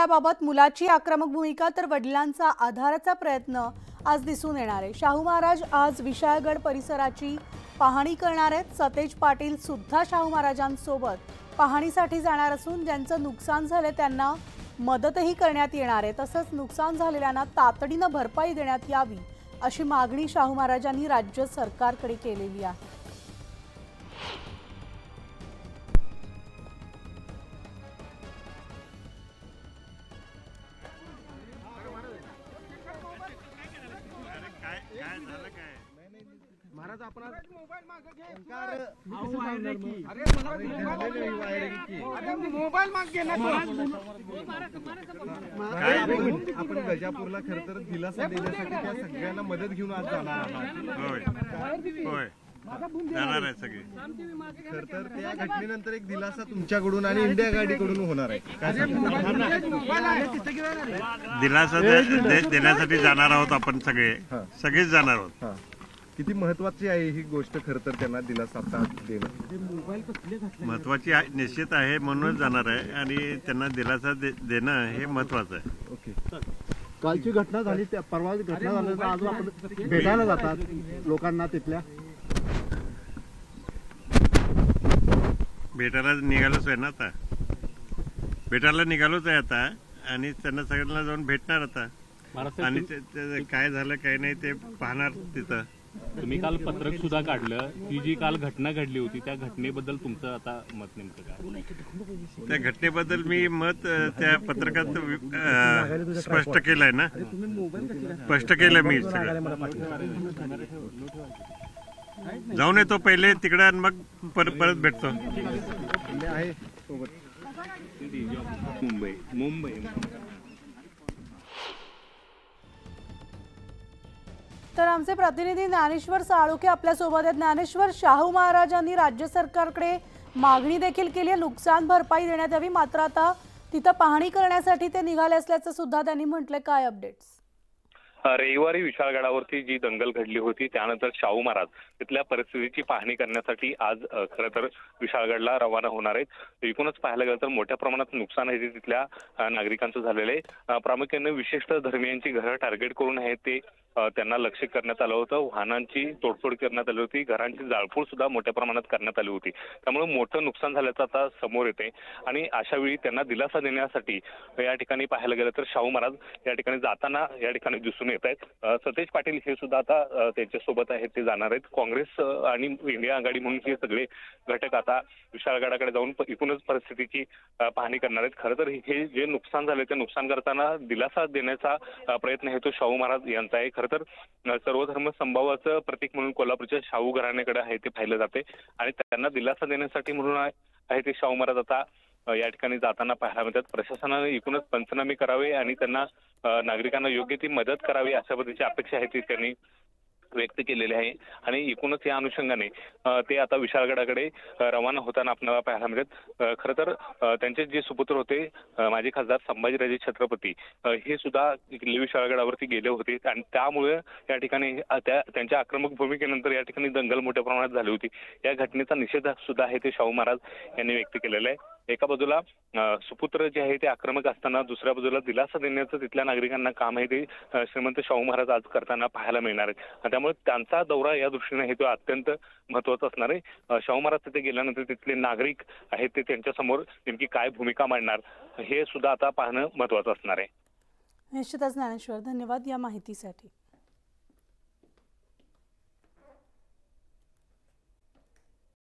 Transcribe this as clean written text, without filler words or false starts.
विषयाबाबत मुलाची आक्रमक भूमिका तर वडिलांचा आधाराचा प्रयत्न आज दिसून येणार आहे। शाहू महाराज आज विशाळगड परिसराची पाहणी करणार आहेत। सतेज पाटील सुद्धा शाहू महाराजांसोबत पाहणीसाठी जाणार असून ज्यांचं नुकसान झाले त्यांना मदतही करण्यात येणार आहे। तसंच नुकसान झालेल्यांना तातडीने भरपाई देण्यात यावी अशी मागणी शाहू महाराजांनी राज्य सरकारकडे केलेली आहे। महाराज आपण मोबाईल मागे घे। मोबाईल मागे ना आपण गजापूरला खरं तर दिलासा देण्यासाठी त्या सगळ्यांना मदत घेऊन आज जाणार आहात। होय जाणार आहे सगळे। खरं तर त्या घटनेनंतर एक दिलासा तुमच्याकडून आणि इंडिया गाडीकडून होणार आहे। दिलासा देण्यासाठी जाणार आहोत आपण सगळेच जाणार आहोत। किती महत्त्वाची आहे ही गोष्ट खरं तर त्यांना दिलासा देणं महत्त्वाची निश्चित आहे म्हणूनच जाणार आहे आणि त्यांना दिलासा देणं हे महत्त्वाचं आहे। ओके, कालची घटना झाली त्या परवा घटना झाल्यानंतर आज आपण भेटायला जातात लोकांना तिथल्या भेटायला निघालोच आहे ना आता भेटायला निघालोच आहे आता आणि त्यांना सगळ्यांना जाऊन भेटणार आता आणि काय झालं काय नाही ते पाहणार तिथं। तुम्ही काल पत्रक सुद्धा काढलं, ती जी काल घटना घडली होती त्या घटनेबद्दल तुमचं आता मत नेमकं काय? त्या घटनेबद्दल मी मत त्या पत्रकात स्पष्ट केलंय ना, स्पष्ट केलं मी जाऊन येतो पहिले तिकडे आणि मग परत भेटतो। मुंबई तर आमचे प्रतिनिधी ज्ञानेश्वर साळुंखे आपल्या सोबत आहेत। ज्ञानेश्वर, शाहू महाराजांनी राज्य सरकारकडे मागणी देखील केली आहे नुकसान भरपाई देण्यात यावी, मात्र आता तिथं पाहणी करण्यासाठी ते निघाले असल्याचं सुद्धा त्यांनी म्हटलंय। काय अपडेट्स? रविवारी विशाळगडावरती जी दंगल घडली होती त्यानंतर शाहू महाराज तिथल्या परिस्थितीची पाहणी करण्यासाठी आज खरं तर विशाळगडला रवाना होणार आहेत। एकूणच पाहायला गेलं तर मोठ्या प्रमाणात नुकसान आहे ते तिथल्या नागरिकांचं झालेलं आहे। प्रामुख्याने विशिष्ट धर्मियांची घरं टार्गेट करून आहे ते त्यांना लक्ष्य करण्यात आलं होतं। वाहनांची तोडफोड करण्यात आली होती, घरांची जाळपोळ सुद्धा मोठ्या प्रमाणात करण्यात आली होती। त्यामुळे मोठं नुकसान झाल्याचं आता समोर येते आणि अशा वेळी त्यांना दिलासा देण्यासाठी या ठिकाणी पाहायला गेलं तर शाहू महाराज या ठिकाणी जाताना या ठिकाणी दिसून येत आहेत। सतेज पाटील हे सुद्धा आता त्यांच्यासोबत आहेत, ते जाणार आहेत। काँग्रेस आणि इंडिया आघाडी म्हणून हे सगळे घटक आता विशाळगडाकडे जाऊन एकूणच परिस्थितीची पाहणी करणार आहेत। खरं तर हे जे नुकसान झाले ते नुकसान करताना दिलासा देण्याचा प्रयत्न आहे तो शाहू महाराज यांचा आहे। खरं तर सर्वधर्म समभावाचं प्रतीक म्हणून कोल्हापूरच्या शाहू घराण्याकडे आहे ते पाहिलं जाते आणि त्यांना दिलासा देण्यासाठी म्हणून आहे ते शाहू महाराज आता या ठिकाणी जाताना पाहायला मिळतात। प्रशासनाने एकूणच पंचनामे करावे आणि त्यांना नागरिकांना योग्य ती मदत करावी अशा पद्धतीची अपेक्षा आहे ती त्यांनी व्यक्त केलेली आहे आणि एकूणच या अनुषंगाने ते आता विशाळगडाकडे रवाना होताना आपल्याला पाहायला मिळतात। खरं तर त्यांचे जे सुपुत्र होते माजी खासदार संभाजीराजे छत्रपती हे सुद्धा किल्ले विशाळगडावरती गेले होते आणि त्यामुळे या ठिकाणी त्यांच्या आक्रमक भूमिकेनंतर या ठिकाणी दंगल मोठ्या प्रमाणात झाली होती। या घटनेचा निषेध सुद्धा आहे ते शाहू महाराज यांनी व्यक्त केलेला आहे। एका बाजूला सुपुत्र जे आहे ते आक्रमक असताना दुसऱ्या बाजूला दिलासा देण्याचं तिथल्या नागरिकांना काम आहे ते श्रीमंत शाहू महाराज आज करताना पाहायला मिळणार आहे। त्यामुळे त्यांचा दौरा या दृष्टीने हे तो अत्यंत महत्त्वाचा असणार आहे। शाहू महाराज तिथे गेल्यानंतर तिथले नागरिक आहेत ते त्यांच्या समोर नेमकी काय भूमिका मांडणार हे सुद्धा आता पाहणं महत्त्वाचं असणार आहे। निश्चितच ज्ञानेश्वर, धन्यवाद या माहितीसाठी।